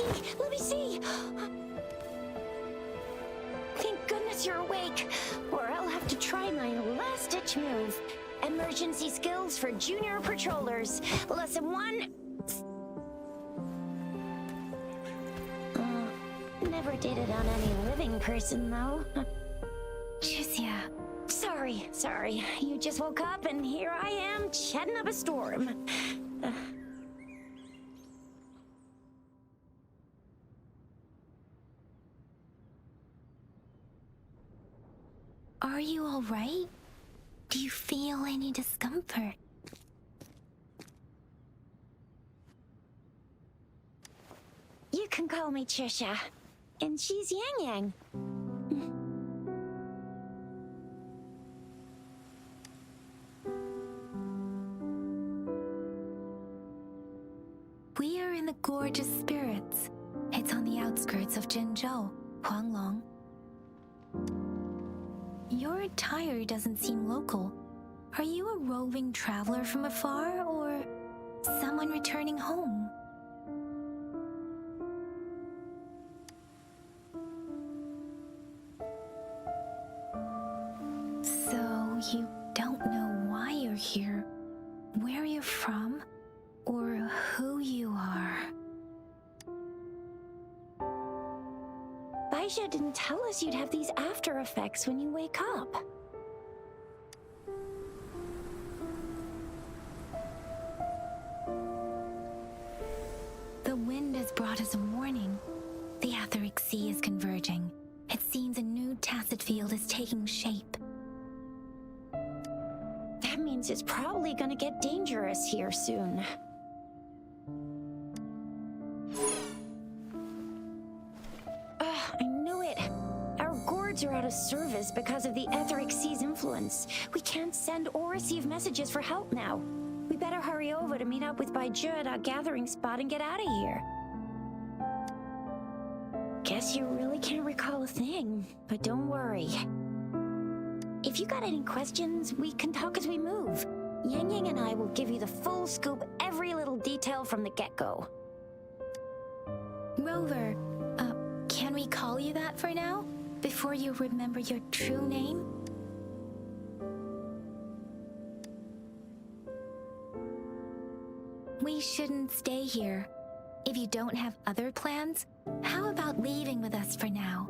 see! Let me see! Thank goodness you're awake, or I'll have to try my last-ditch move. Emergency skills for junior patrollers. Lesson 1. Never did it on any living person, though. Jusia. Sorry. You just woke up, and here I am, chatting up a storm. Are you all right? Do you feel any discomfort? You can call me Trisha, and she's Yang Yang. We are in the Gorgeous Spirits. It's on the outskirts of Jinzhou, Huanglong. Your attire doesn't seem local. Are you a roving traveler from afar, or someone returning home? So you don't know why you're here, where you're from, or who you are. Baisha didn't tell us you'd have these after effects when you wake up. The wind has brought us a warning. The Etheric Sea is converging. It seems a new tacit field is taking shape. That means it's probably gonna get dangerous here soon. I knew it. Our gourds are out of service because of the Etheric Sea's influence. We can't send or receive messages for help now. We better hurry over to meet up with Baiju at our gathering spot and get out of here. Guess you really can't recall a thing, but don't worry. If you got any questions, we can talk as we move. Yang Yang and I will give you the full scoop, every little detail from the get-go. Rover, can we call you that for now? Before you remember your true name? We shouldn't stay here. If you don't have other plans, how about leaving with us for now?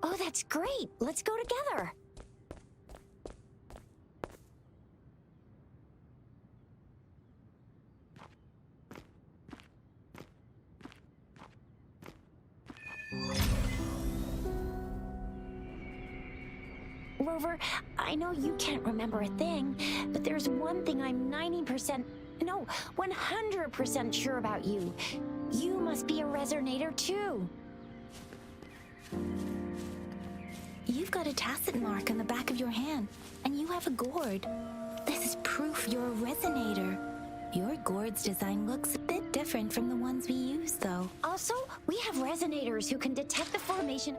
Oh, that's great! Let's go together! Rover, I know you can't remember a thing, but there's one thing I'm 100% sure about you. You must be a resonator too. You've got a tacit mark on the back of your hand, and you have a gourd. This is proof you're a resonator. Your gourd's design looks a bit different from the ones we use, though. Also, we have resonators who can detect the formation.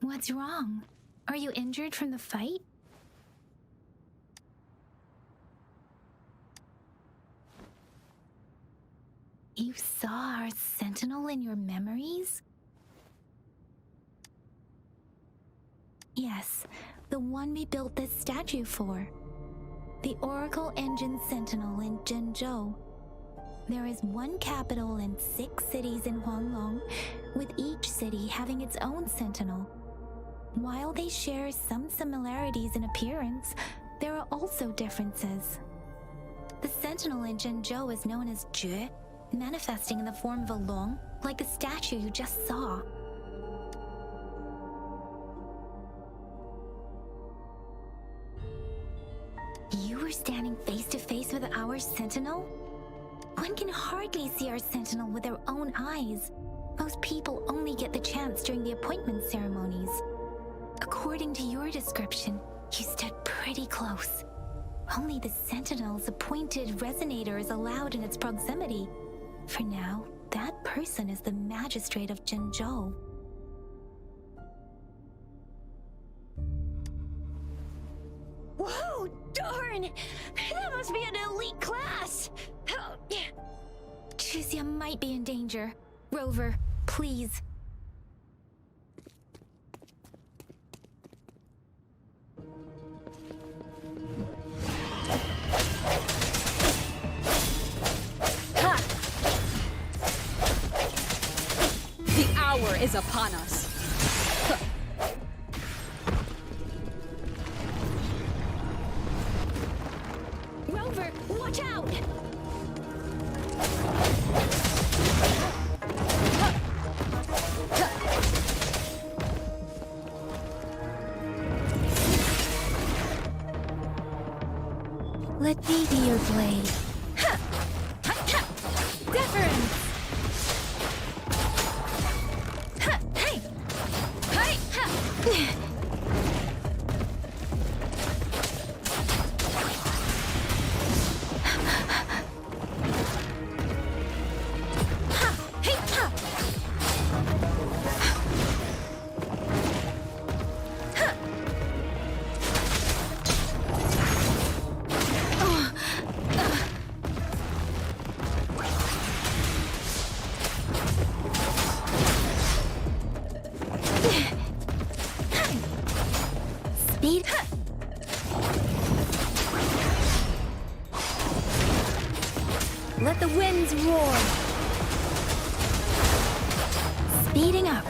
What's wrong? Are you injured from the fight? You saw our sentinel in your memories? Yes, the one we built this statue for. The Oracle Engine Sentinel in Jinzhou. There is one capital and 6 cities in Huanglong, with each city having its own sentinel. While they share some similarities in appearance, there are also differences. The sentinel in Jinzhou is known as Jue, manifesting in the form of a long, like the statue you just saw. You were standing face to face with our sentinel? One can hardly see our sentinel with their own eyes. Most people only get the chance during the appointment ceremonies. According to your description, you stood pretty close. Only the Sentinel's appointed resonator is allowed in its proximity. For now, that person is the magistrate of Jinzhou. Whoa, darn! That must be an elite class! Chixia might be in danger. Rover, please. The hour is upon us. Rover, watch out! Let me be your blade. Deference! Speed. Let the winds roar. Speeding up.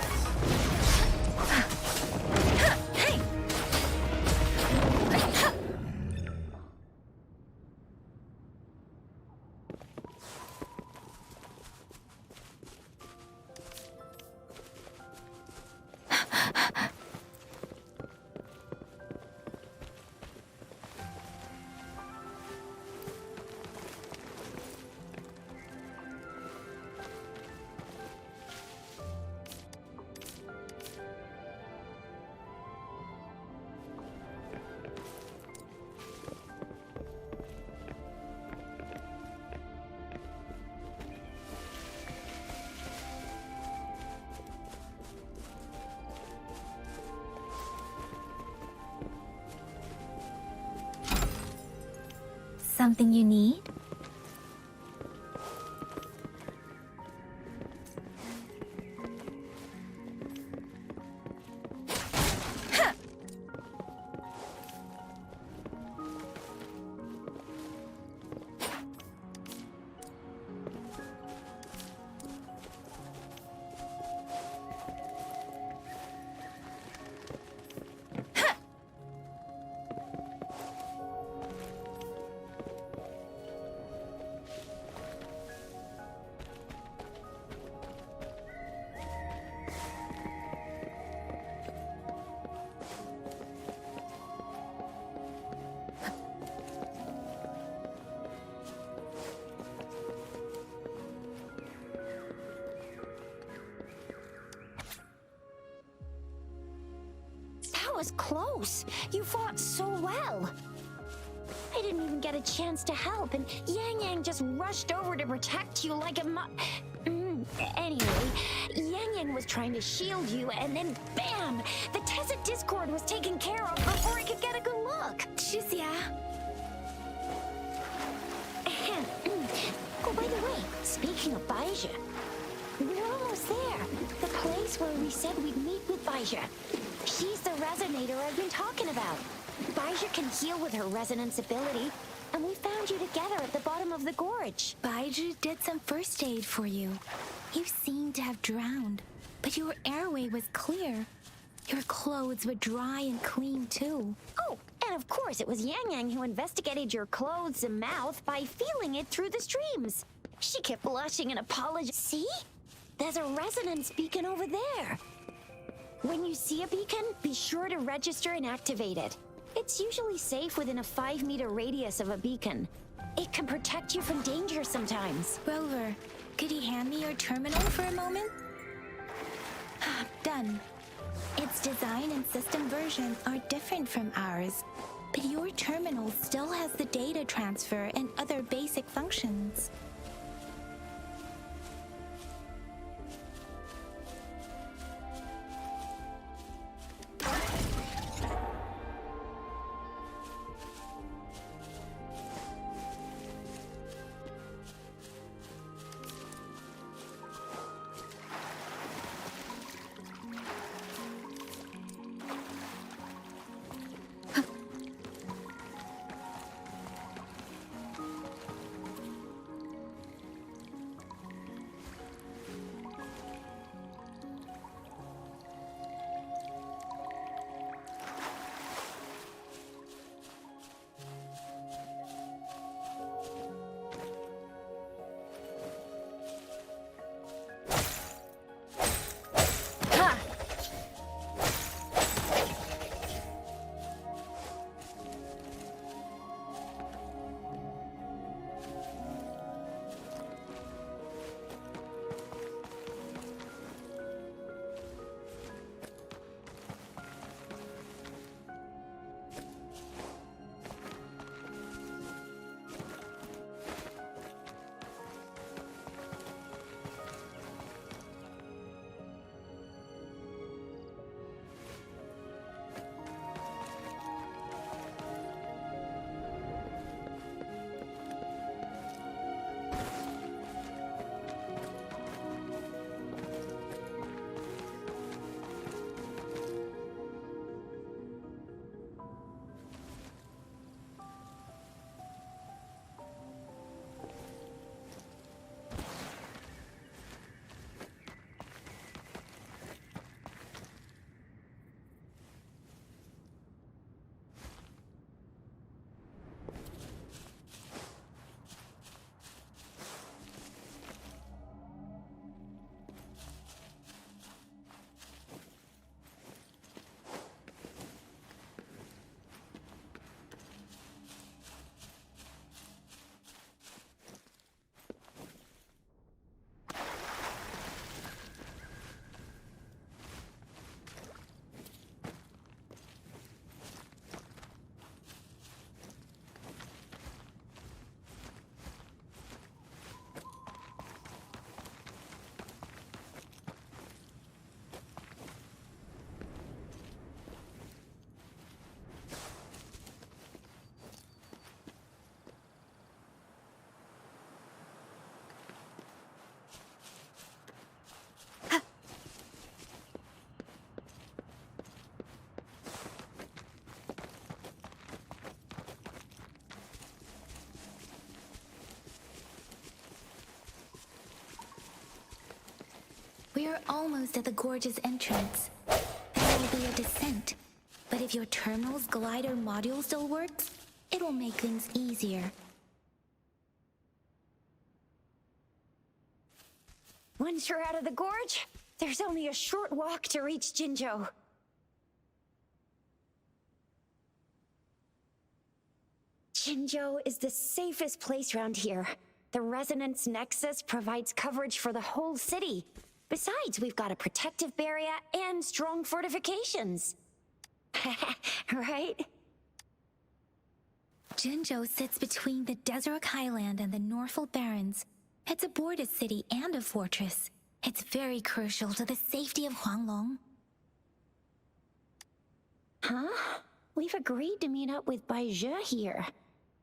Something you need? That was close. You fought so well. I didn't even get a chance to help, and Yang Yang just rushed over to protect you like a Anyway, Yang Yang was trying to shield you, and then bam! The Tessa Discord was taken care of before I could get a good look. Chixia. Oh, by the way, speaking of Baizhi, we're almost there. The place where we said we'd meet with Baizhi. She's the resonator I've been talking about. Baizhi can heal with her resonance ability, and we found you together at the bottom of the gorge. Baizhi did some first aid for you. You seemed to have drowned, but your airway was clear. Your clothes were dry and clean too. Oh, and of course it was Yang Yang who investigated your clothes and mouth by feeling it through the streams. She kept blushing and apologizing. See? There's a resonance beacon over there. When you see a beacon, be sure to register and activate it. It's usually safe within a 5-meter radius of a beacon. It can protect you from danger sometimes. Rover, could you hand me your terminal for a moment? Done. Its design and system version are different from ours. But your terminal still has the data transfer and other basic functions. We're almost at the gorge's entrance. There will be a descent, but if your terminal's glider module still works, it will make things easier. Once you're out of the gorge, there's only a short walk to reach Jinzhou. Jinzhou is the safest place around here. The Resonance Nexus provides coverage for the whole city. Besides, we've got a protective barrier and strong fortifications. Right? Jinzhou sits between the Desert Highland and the Norfolk Barrens. It's a border city and a fortress. It's very crucial to the safety of Huanglong. Huh? We've agreed to meet up with Bai Zhe here.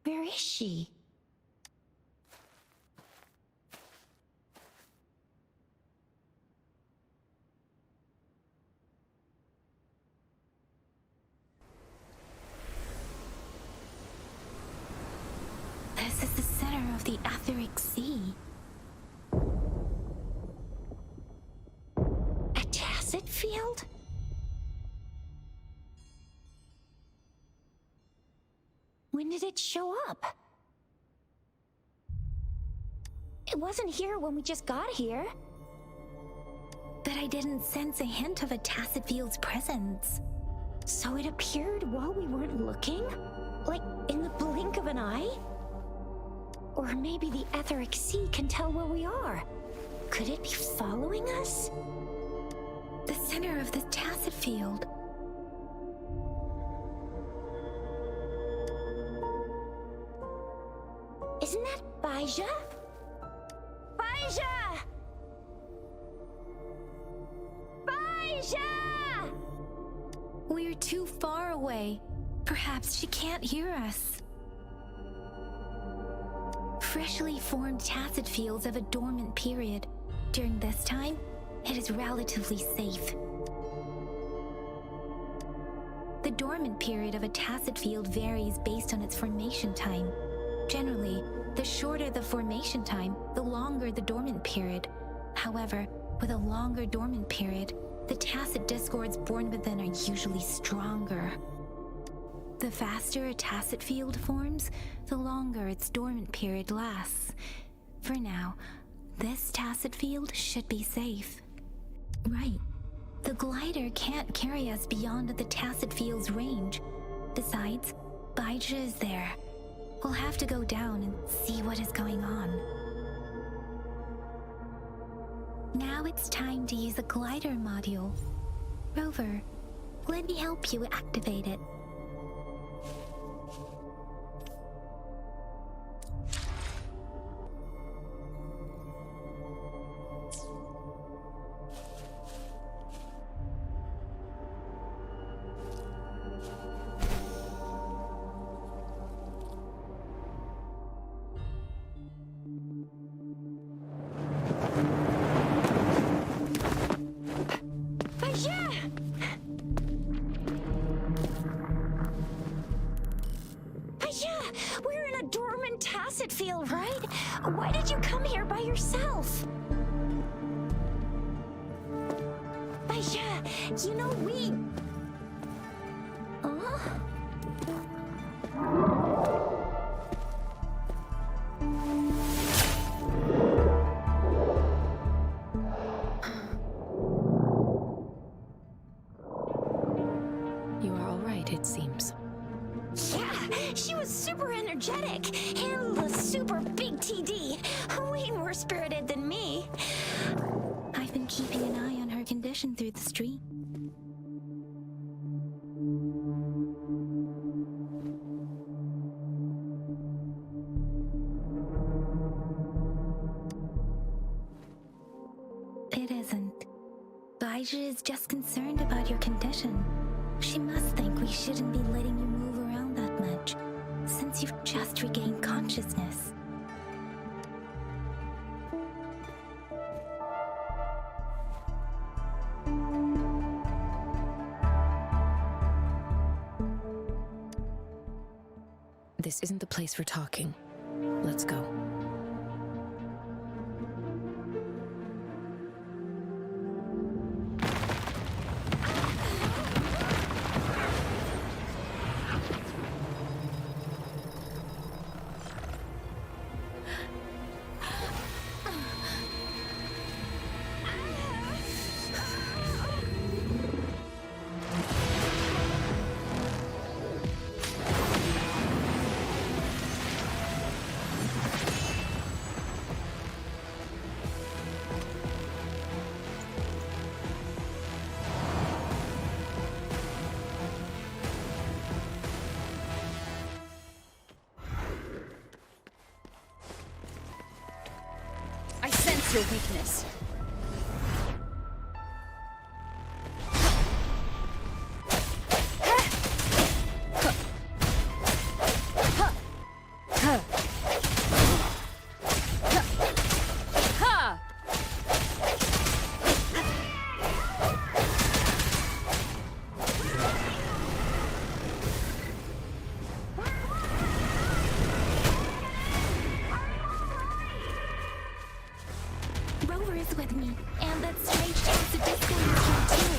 Where is she? This is the center of the Etheric Sea. A tacit field? When did it show up? It wasn't here when we just got here. But I didn't sense a hint of a tacit field's presence. So it appeared while we weren't looking? Like in the blink of an eye? Or maybe the Etheric Sea can tell where we are. Could it be following us? The center of the tacit field. Baija? Baija! Baija! We're too far away. Perhaps she can't hear us. Freshly formed tacit fields have a dormant period. During this time, it is relatively safe. The dormant period of a tacit field varies based on its formation time. Generally, the shorter the formation time, the longer the dormant period. However, with a longer dormant period, the tacit discords born within are usually stronger. The faster a tacit field forms, the longer its dormant period lasts. For now, this tacit field should be safe. Right. The glider can't carry us beyond the tacit field's range. Besides, Baija is there. We'll have to go down and see what is going on. Now it's time to use the glider module. Rover, let me help you activate it. We're in a dormant tacit field, right? Why did you come here by yourself? Baija, you know we... You are all right, it seems. Yeah, she was super energetic and a super big TD. Way more spirited than me. I've been keeping an eye on her condition through the stream. It isn't. Baija is just concerned about your condition. She must think we shouldn't be letting you move around that much, since you've just regained consciousness. This isn't the place for talking. Let's go. I sense your weakness. Rover is with me, and that strange tacit discord is here too.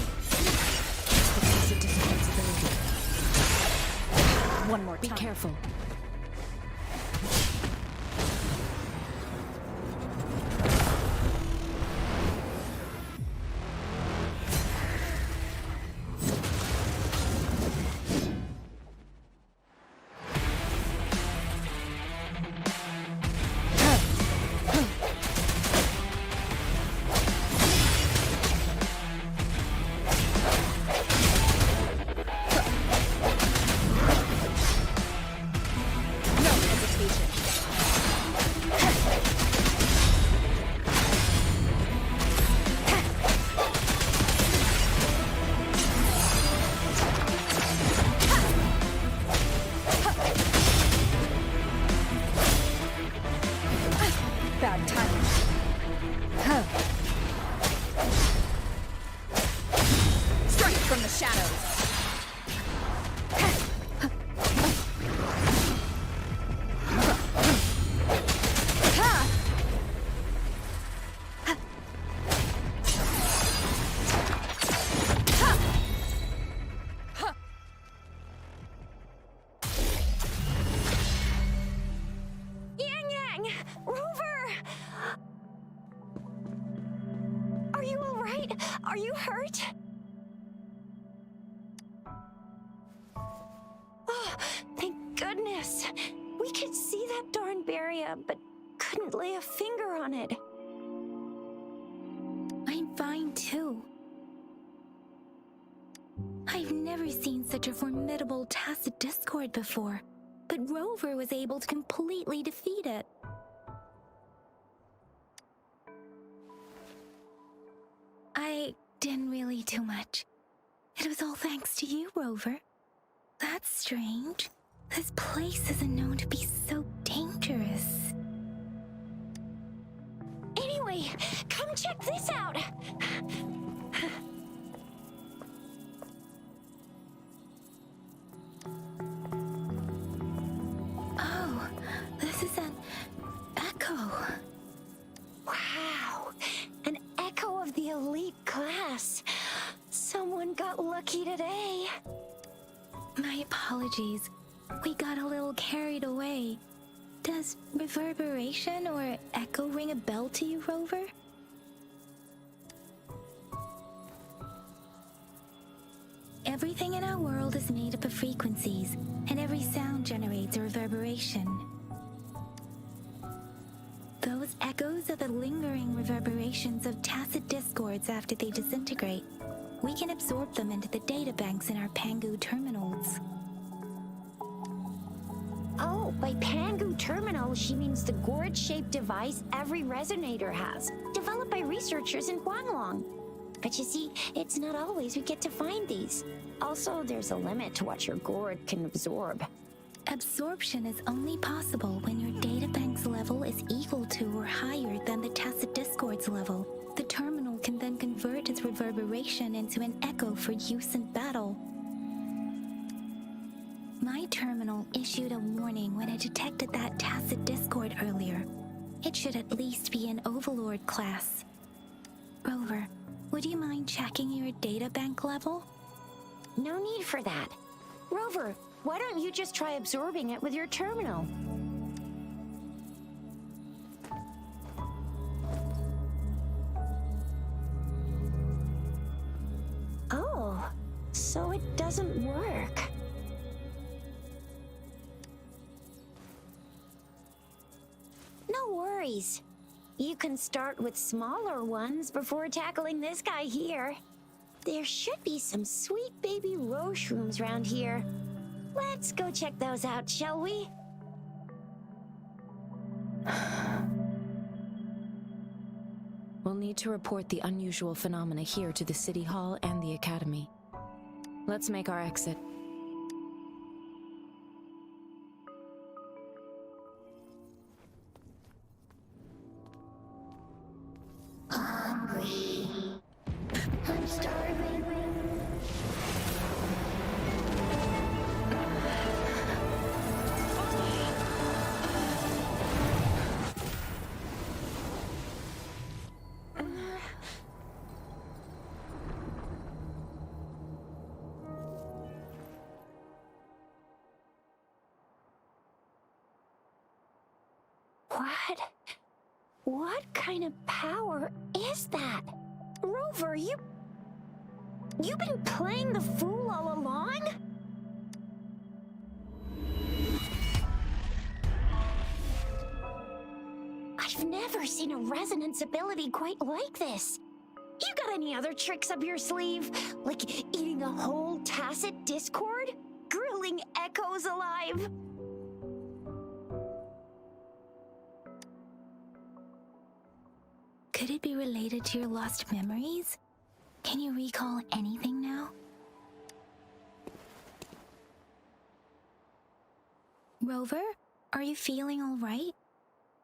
The tacit discord's ability. One more time. Be careful. Wuthering! Rover! Are you alright? Are you hurt? Oh, thank goodness. We could see that darn barrier, but couldn't lay a finger on it. I'm fine too. I've never seen such a formidable tacit discord before, but Rover was able to completely defeat it. I didn't really do much. It was all thanks to you, Rover. That's strange. This place isn't known to be so dangerous. Anyway, come check this out! Oh, this is an echo. Wow, an echo of the elite class. Someone got lucky today. My apologies. We got a little carried away. Does reverberation or echo ring a bell to you, Rover? Everything in our world is made up of frequencies, and every sound generates a reverberation. Those echoes are the lingering reverberations of tacit discords after they disintegrate. We can absorb them into the databanks in our Pangu terminals. Oh, by Pangu Terminal, she means the gourd-shaped device every resonator has, developed by researchers in Huanglong. But you see, it's not always we get to find these. Also, there's a limit to what your gourd can absorb. Absorption is only possible when your databank's level is equal to or higher than the tacit discord's level. The terminal can then convert its reverberation into an echo for use in battle. My terminal issued a warning when it detected that tacit discord earlier. It should at least be an Overlord class. Rover, would you mind checking your databank level? No need for that. Rover, why don't you just try absorbing it with your terminal? Oh, so it doesn't work. No worries. You can start with smaller ones before tackling this guy here. There should be some sweet baby roche rooms around here. Let's go check those out, shall we? We'll need to report the unusual phenomena here to the City Hall and the Academy. Let's make our exit. Hungry. I'm starving. What? What kind of power is that? Rover, you've been playing the fool all along? I've never seen a resonance ability quite like this. You got any other tricks up your sleeve? Like eating a whole tacit discord? Grilling echoes alive? Could it be related to your lost memories? Can you recall anything now? Rover, are you feeling all right?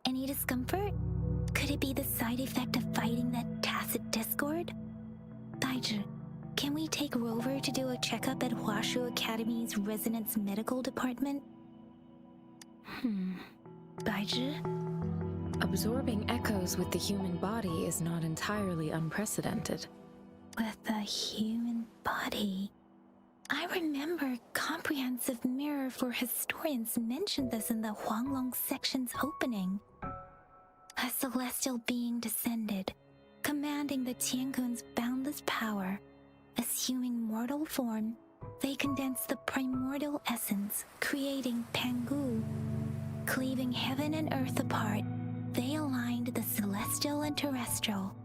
Any discomfort? Could it be the side effect of fighting that tacit discord? Daiju, can we take Rover to do a checkup at Huashu Academy's Resonance Medical Department? Daiju? Absorbing echoes with the human body is not entirely unprecedented. With the human body. I remember Comprehensive Mirror for Historians mentioned this in the Huanglong section's opening. a celestial being descended, commanding the Tiankun's boundless power. Assuming mortal form, they condensed the primordial essence, creating Pangu. Cleaving heaven and earth apart, they aligned the celestial and terrestrial.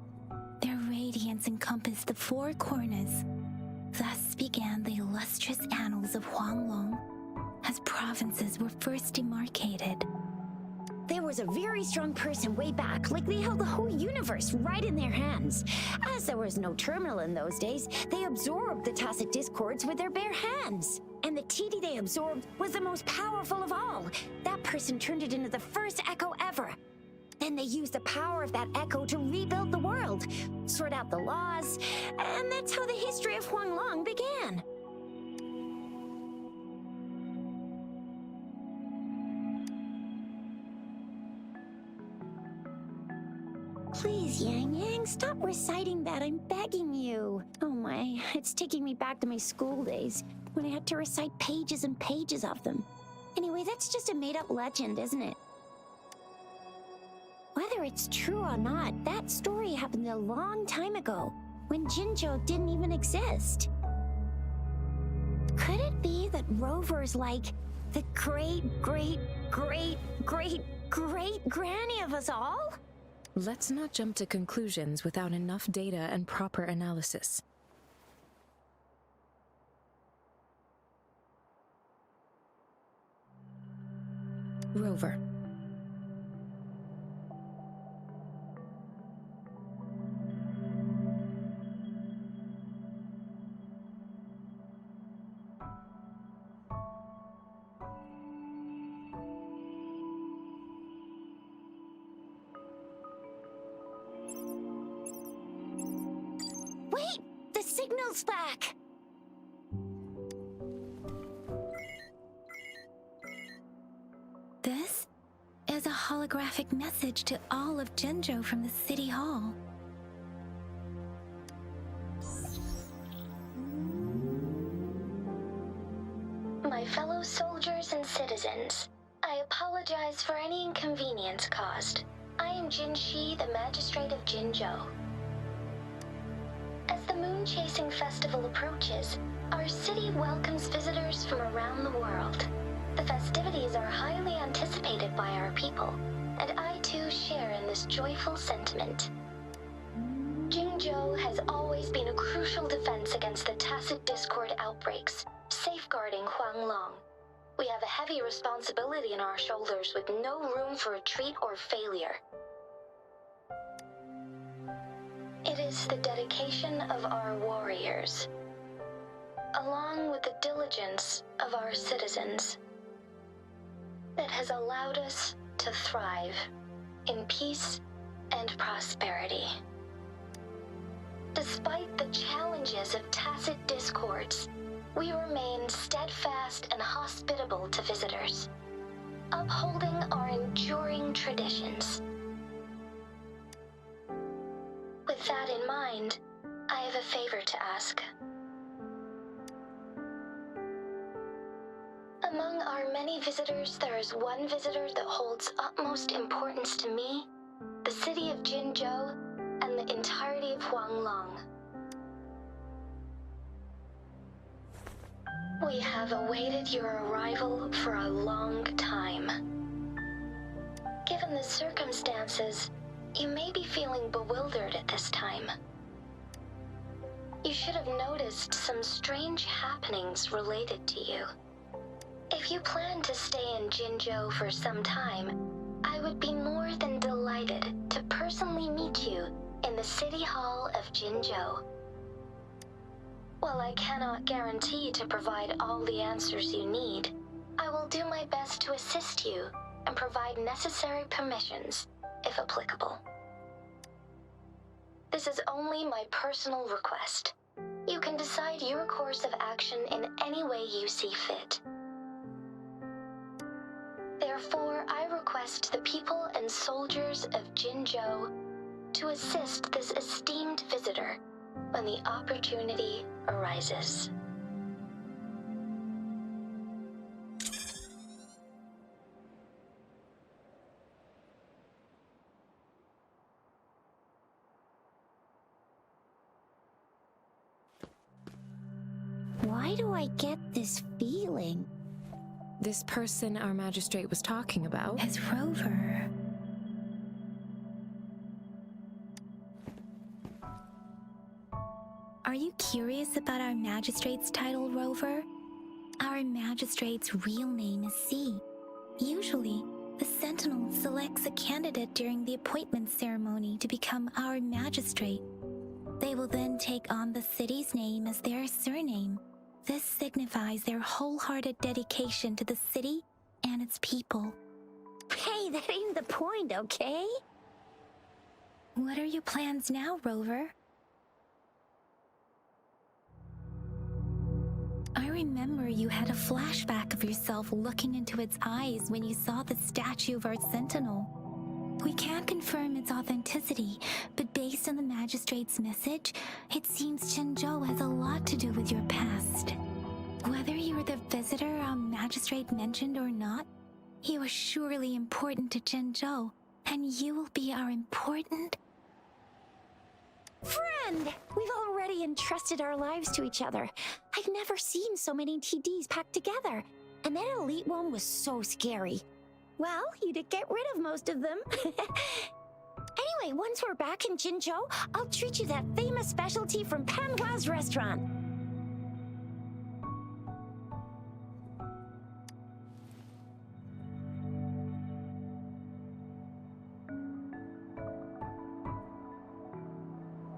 Their radiance encompassed the four corners. Thus began the illustrious annals of Huanglong, as provinces were first demarcated. There was a very strong person way back, like they held the whole universe right in their hands. As there was no terminal in those days, they absorbed the tacit discords with their bare hands. And the TD they absorbed was the most powerful of all. That person turned it into the first echo ever. Then they used the power of that echo to rebuild the world, sort out the laws, and that's how the history of Huanglong began. Please, Yang Yang, stop reciting that. I'm begging you. Oh my, it's taking me back to my school days when I had to recite pages and pages of them. Anyway, that's just a made-up legend, isn't it? Whether it's true or not, that story happened a long time ago, when Jinzhou didn't even exist. Could it be that Rover's like the great-great-great-great-great-granny of us all? Let's not jump to conclusions without enough data and proper analysis. Rover. Wait! The signal's back! This is a holographic message to all of Jinzhou from the City Hall. My fellow soldiers and citizens, I apologize for any inconvenience caused. I am Jin Shi, the Magistrate of Jinzhou. As the Moon-Chasing Festival approaches, our city welcomes visitors from around the world. The festivities are highly anticipated by our people, and I too share in this joyful sentiment. Jinzhou has always been a crucial defense against the tacit discord outbreaks, safeguarding Huanglong. We have a heavy responsibility on our shoulders with no room for retreat or failure. It is the dedication of our warriors, along with the diligence of our citizens, that has allowed us to thrive in peace and prosperity. Despite the challenges of tacit discords, we remain steadfast and hospitable to visitors, upholding our enduring traditions. With that in mind, I have a favor to ask. Among our many visitors, there is one visitor that holds utmost importance to me, the city of Jinzhou, and the entirety of Huanglong. We have awaited your arrival for a long time. Given the circumstances, you may be feeling bewildered at this time. You should have noticed some strange happenings related to you. If you plan to stay in Jinzhou for some time, I would be more than delighted to personally meet you in the City Hall of Jinzhou. While I cannot guarantee to provide all the answers you need, I will do my best to assist you and provide necessary permissions, if applicable. This is only my personal request. You can decide your course of action in any way you see fit. Therefore, I request the people and soldiers of Jinzhou to assist this esteemed visitor when the opportunity arises. why do I get this feeling? This person our magistrate was talking about? As Rover. Are you curious about our magistrate's title, Rover? Our magistrate's real name is C. Usually, the Sentinel selects a candidate during the appointment ceremony to become our magistrate. They will then take on the city's name as their surname. This signifies their wholehearted dedication to the city and its people. Hey, that ain't the point, okay? What are your plans now, Rover? I remember you had a flashback of yourself looking into its eyes when you saw the statue of our Sentinel. We can't confirm its authenticity, but based on the magistrate's message, it seems Jinzhou has a lot to do with your past. Whether you were the visitor our magistrate mentioned or not, you are surely important to Jinzhou, and you will be our important Friend! We've already entrusted our lives to each other. I've never seen so many TDs packed together. And that elite one was so scary. Well, you did get rid of most of them. Anyway, once we're back in Jinzhou, I'll treat you that famous specialty from Panhua's restaurant.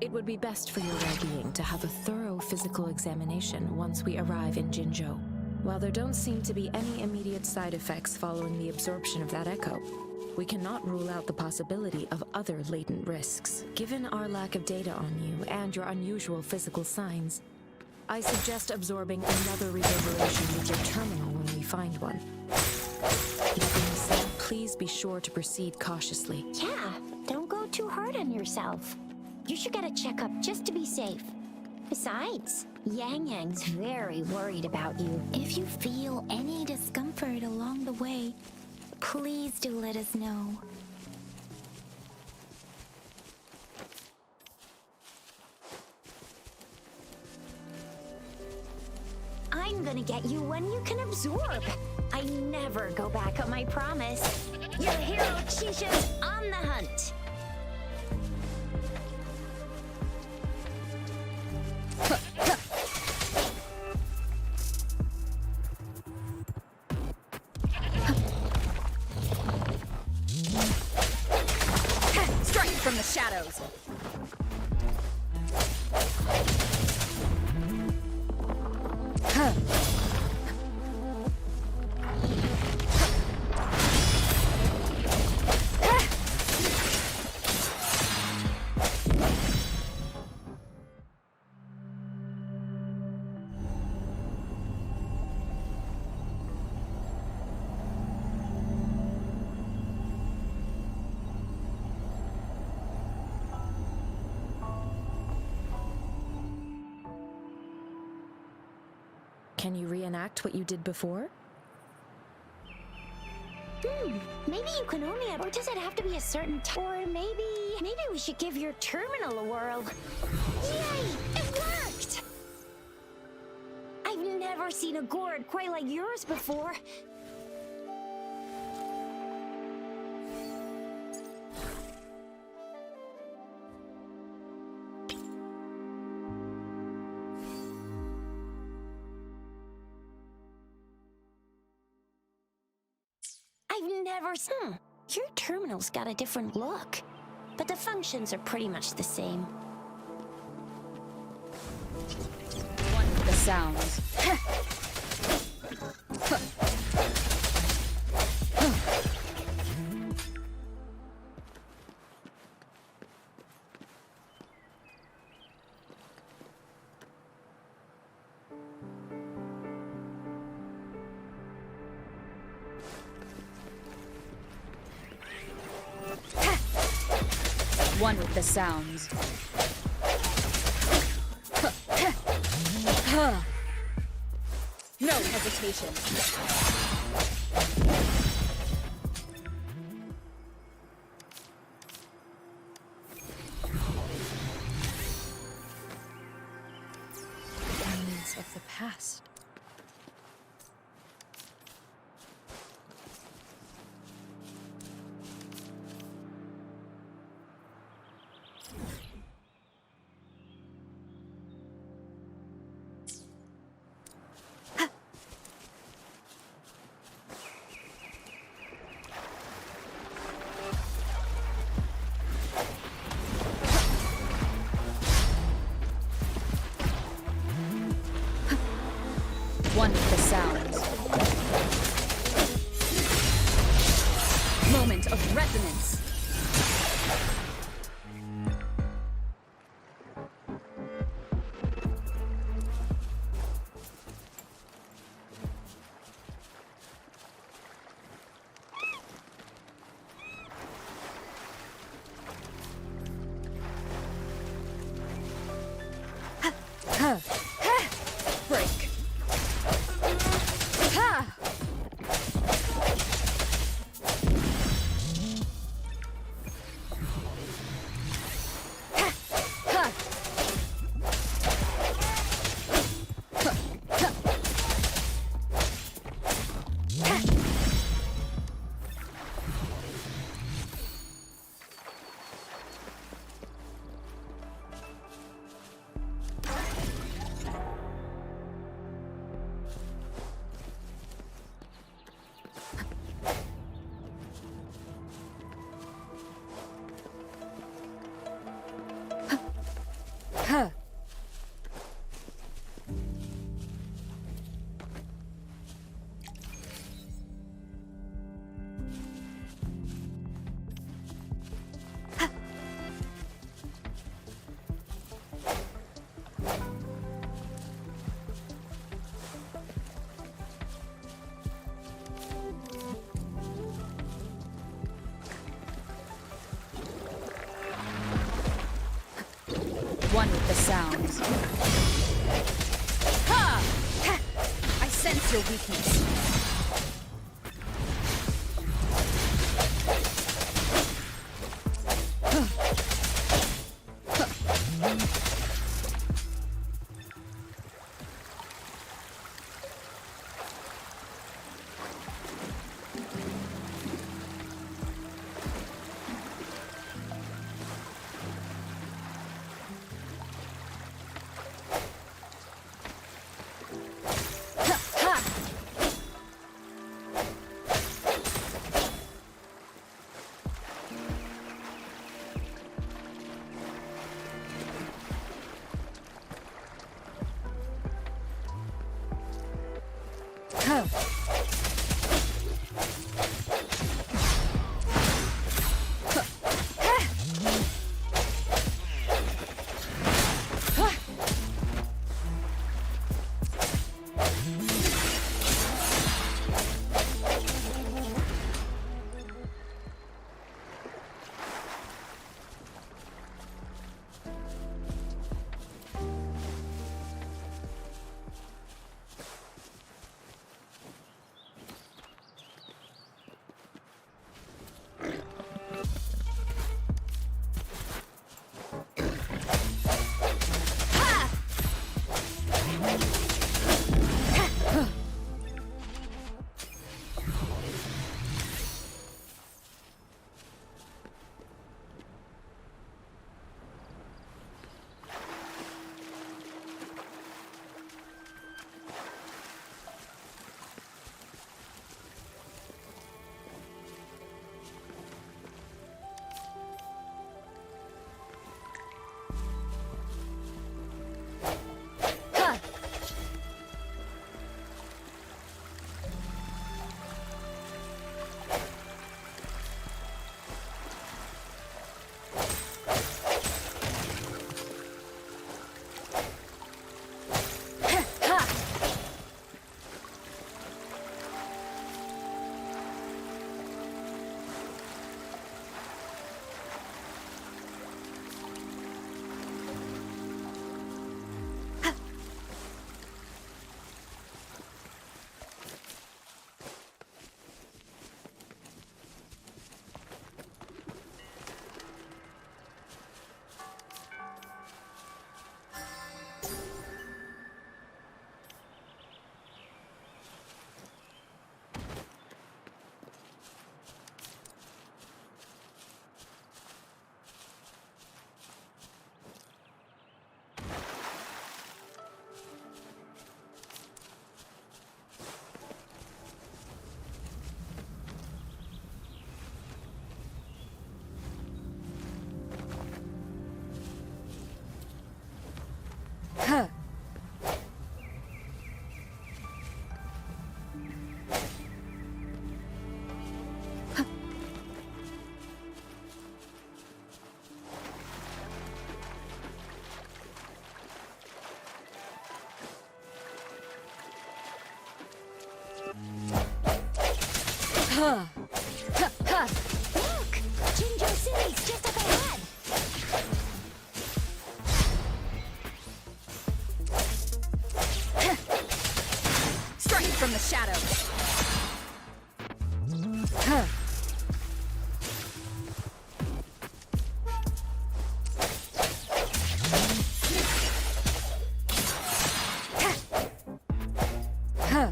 It would be best for your well-being to have a thorough physical examination once we arrive in Jinzhou. While there don't seem to be any immediate side effects following the absorption of that echo, we cannot rule out the possibility of other latent risks. Given our lack of data on you and your unusual physical signs, I suggest absorbing another reverberation with your terminal when we find one. That being said, please be sure to proceed cautiously. Yeah, don't go too hard on yourself. You should get a checkup just to be safe. Besides, Yang Yang's very worried about you. If you feel any discomfort along the way, please do let us know. I'm gonna get you one you can absorb. I never go back on my promise. Your hero Chisha's on the hunt. Strike from the shadows. Can you reenact what you did before? Maybe you can only have, or does it have to be a certain or maybe we should give your terminal a whirl. Yay! It worked! I've never seen a gourd quite like yours before. I've never seen. Your terminal's got a different look, but the functions are pretty much the same. One with the sounds. One with the sounds. No hesitation. Remnants of the past. of resonance. Break. Ha! Huh. One with the sounds. Ha! I sense your weakness. Huh. Ha, ha. Look! Jinjo City's just up ahead! Strike from the shadows. Huh. Huh.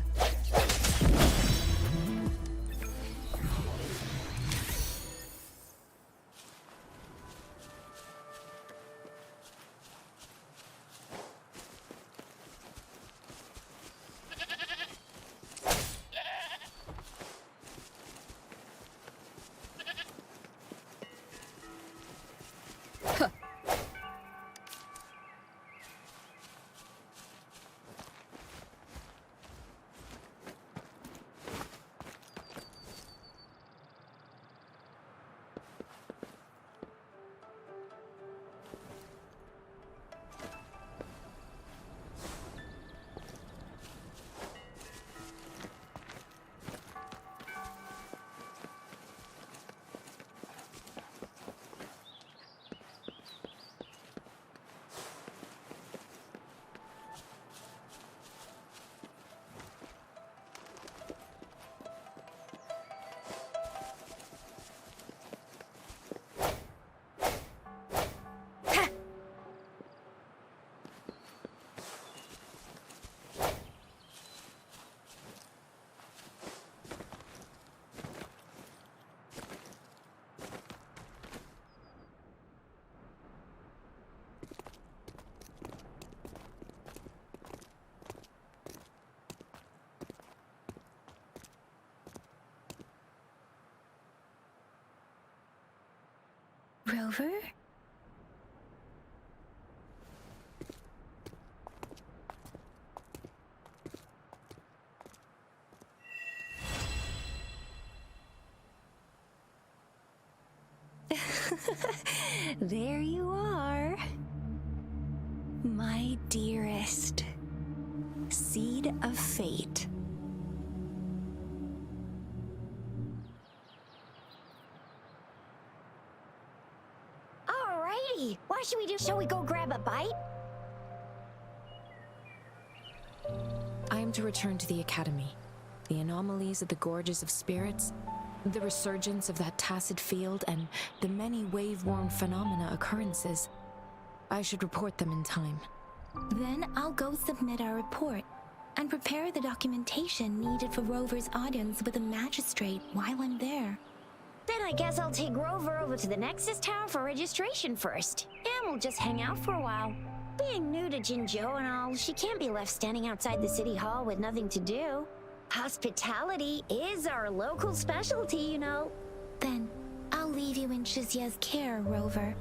Rover? There you are. My dearest. Seed of fate. Alrighty. What should we do? Shall we go grab a bite? I am to return to the Academy. The anomalies of the Gorges of Spirits, the resurgence of that tacit field, and the many wave-worn phenomena occurrences. I should report them in time. Then I'll go submit our report and prepare the documentation needed for Rover's audience with the magistrate while I'm there. Then I guess I'll take Rover over to the Nexus Tower for registration first. And we'll just hang out for a while. Being new to Jinjo and all, she can't be left standing outside the city hall with nothing to do. Hospitality is our local specialty, you know. Then I'll leave you in Shizia's care, Rover.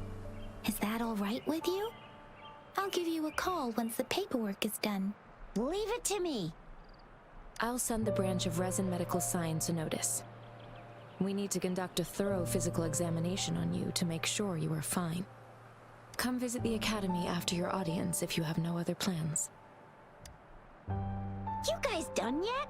Is that all right with you? I'll give you a call once the paperwork is done. Leave it to me. I'll send the branch of Resin Medical Science a notice. We need to conduct a thorough physical examination on you to make sure you are fine. Come visit the Academy after your audience if you have no other plans. You guys done yet?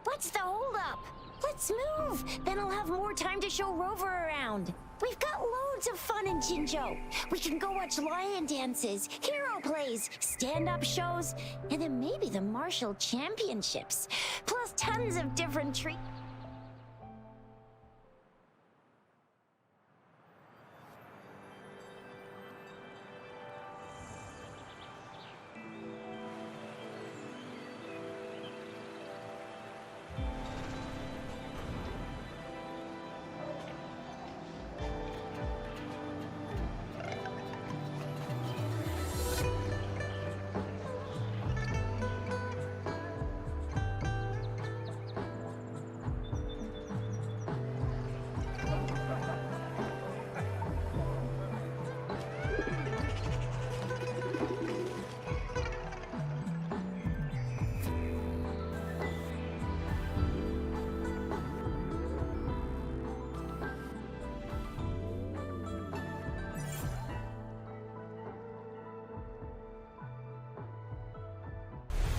What's the holdup? Let's move. Then I'll have more time to show Rover around. We've got loads of fun in Jinjo. We can go watch lion dances, hero plays, stand-up shows, and then maybe the martial championships. Plus tons of different treats.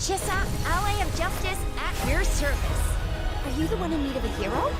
Chissa, Ally of Justice, at your service. Are you the one in need of a hero?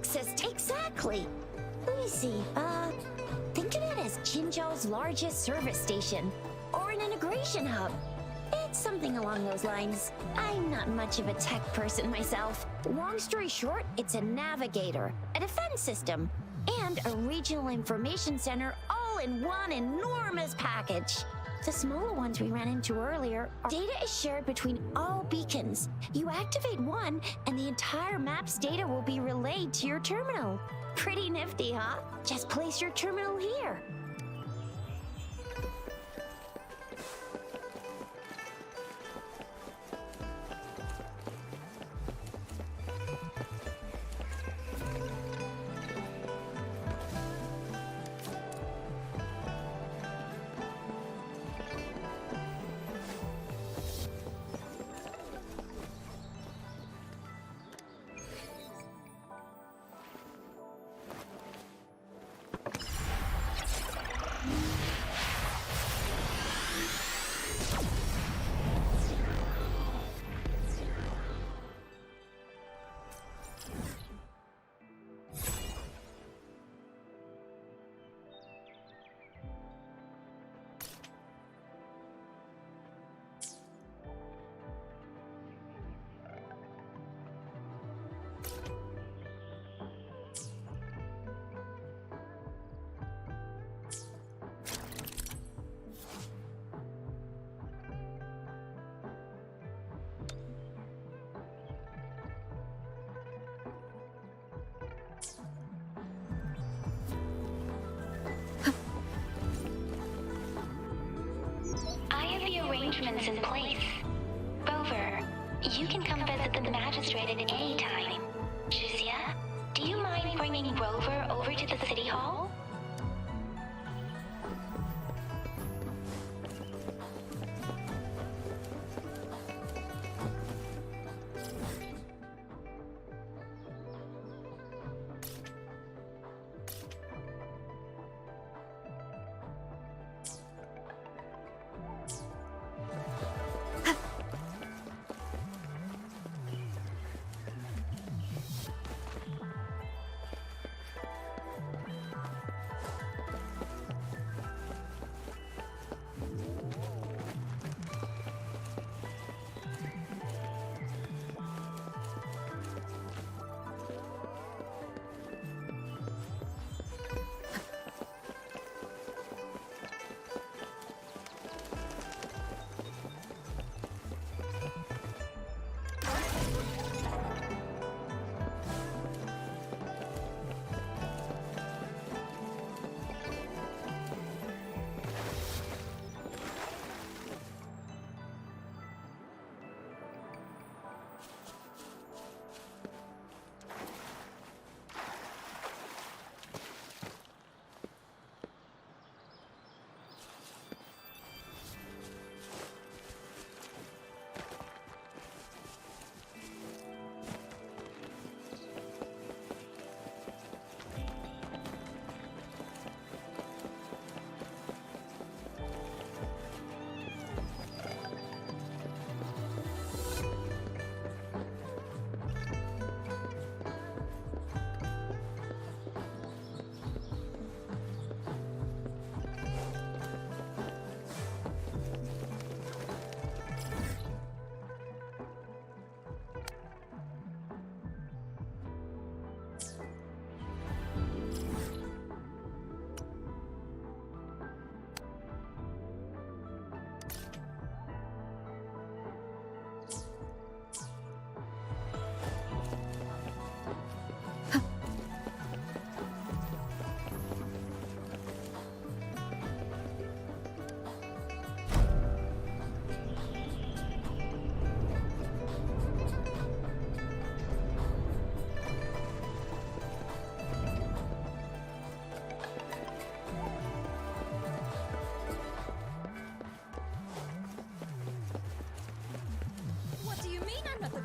sexist. Exactly. Let me see. Think of it as Jinzhou's largest service station, or an integration hub. It's something along those lines. I'm not much of a tech person myself. Long story short, it's a navigator, a defense system, and a regional information center all in one enormous package. The smaller ones we ran into earlier, data is shared between all beacons. You activate one, and the entire map's data will be relayed to your terminal. Pretty nifty, huh? Just place your terminal here. Arrangements in place. Rover, you can come visit the magistrate at any time. Juzia, do you mind bringing Rover over to the city hall?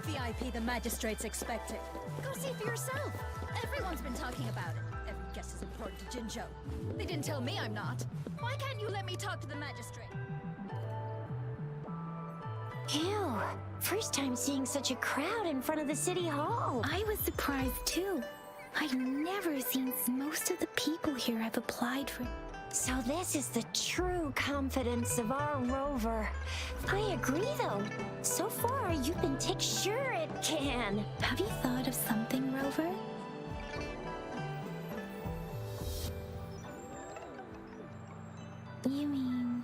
VIP the magistrate's expecting. Go see for yourself. Everyone's been talking about it. Every guest is important to Jinzhou. They didn't tell me I'm not. Why can't you let me talk to the magistrate? Ew. First time seeing such a crowd in front of the city hall. I was surprised too. I've never seen most of the people here have applied for. So this is the true confidence of our rover. I agree, though. So far, you've been sure it can. Have you thought of something, Rover? You mean...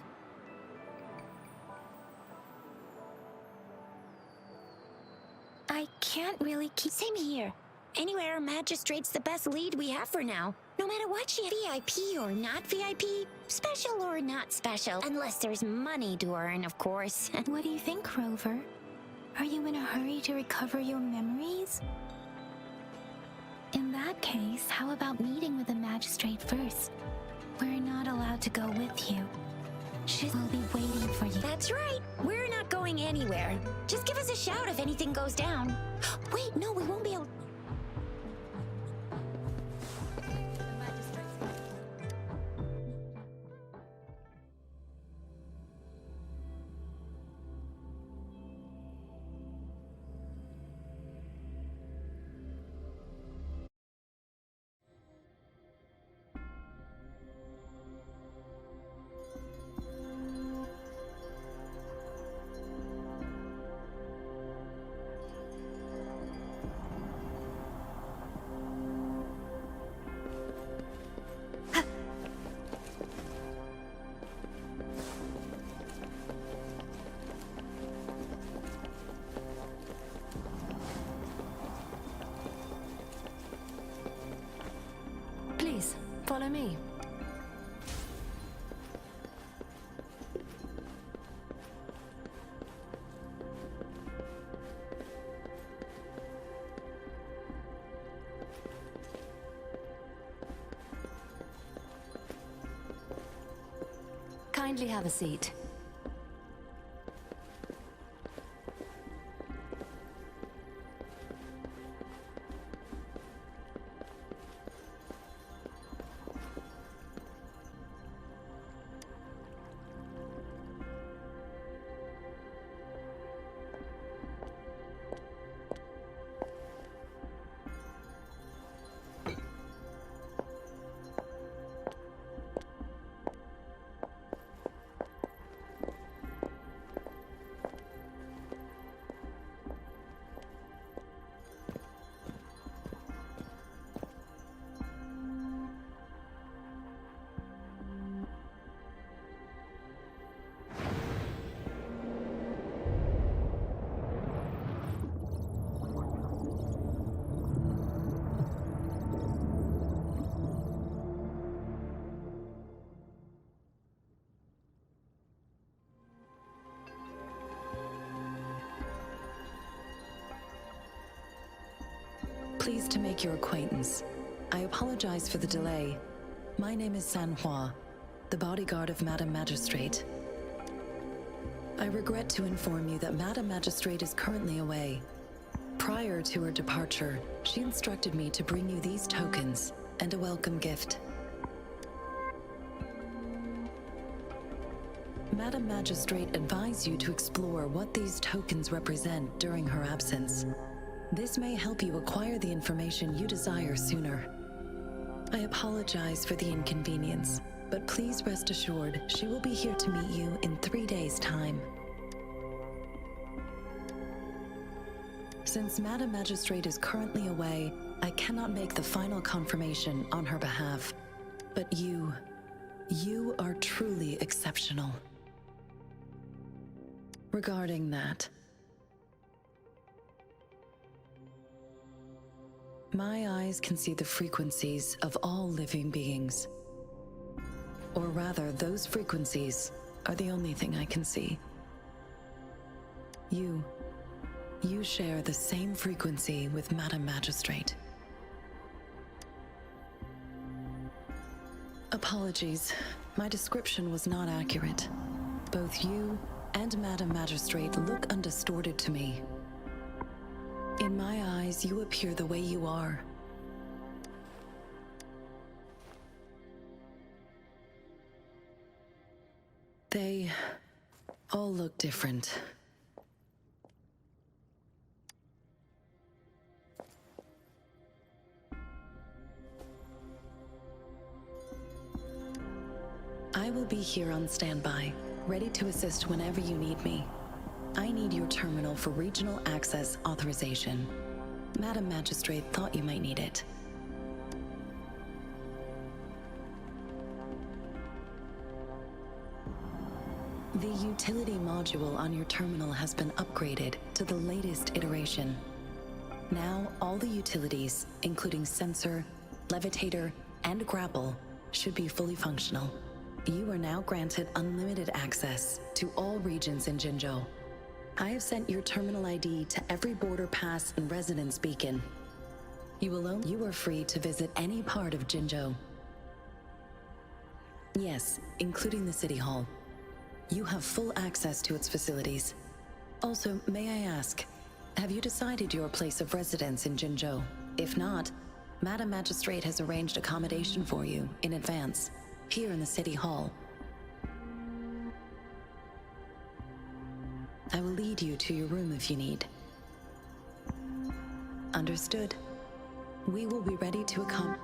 I can't really keep... Same here. Anyway, our magistrate's the best lead we have for now. No matter what she VIP or not VIP, special or not special, unless there's money to earn, of course. What do you think, Rover? Are you in a hurry to recover your memories? In that case, how about meeting with the magistrate first? We're not allowed to go with you. She will be waiting for you. That's right. We're not going anywhere. Just give us a shout if anything goes down. Wait, no, we won't be able... The magistrate's Please, follow me. Kindly have a seat. Pleased to make your acquaintance. I apologize for the delay. My name is Sanhua, the bodyguard of Madam Magistrate. I regret to inform you that Madam Magistrate is currently away. Prior to her departure, she instructed me to bring you these tokens and a welcome gift. Madam Magistrate advised you to explore what these tokens represent during her absence. This may help you acquire the information you desire sooner. I apologize for the inconvenience, but please rest assured she will be here to meet you in 3 days' time. Since Madam Magistrate is currently away, I cannot make the final confirmation on her behalf. But you are truly exceptional. Regarding that, my eyes can see the frequencies of all living beings. Or rather, those frequencies are the only thing I can see. You share the same frequency with Madam Magistrate. Apologies, my description was not accurate. Both you and Madam Magistrate look undistorted to me. In my eyes, you appear the way you are. They all look different. here on standby, ready to assist whenever you need me. I need your terminal for regional access authorization. Madam Magistrate thought you might need it. The utility module on your terminal has been upgraded to the latest iteration. Now, all the utilities, including sensor, levitator, and grapple, should be fully functional. You are now granted unlimited access to all regions in Jinzhou. I have sent your terminal ID to every border pass and residence beacon. You are free to visit any part of Jinzhou. Yes, including the City Hall. You have full access to its facilities. Also, may I ask, have you decided your place of residence in Jinzhou? If not, Madam Magistrate has arranged accommodation for you in advance, here in the City Hall. I will lead you to your room if you need. Understood. We will be ready to accommodate.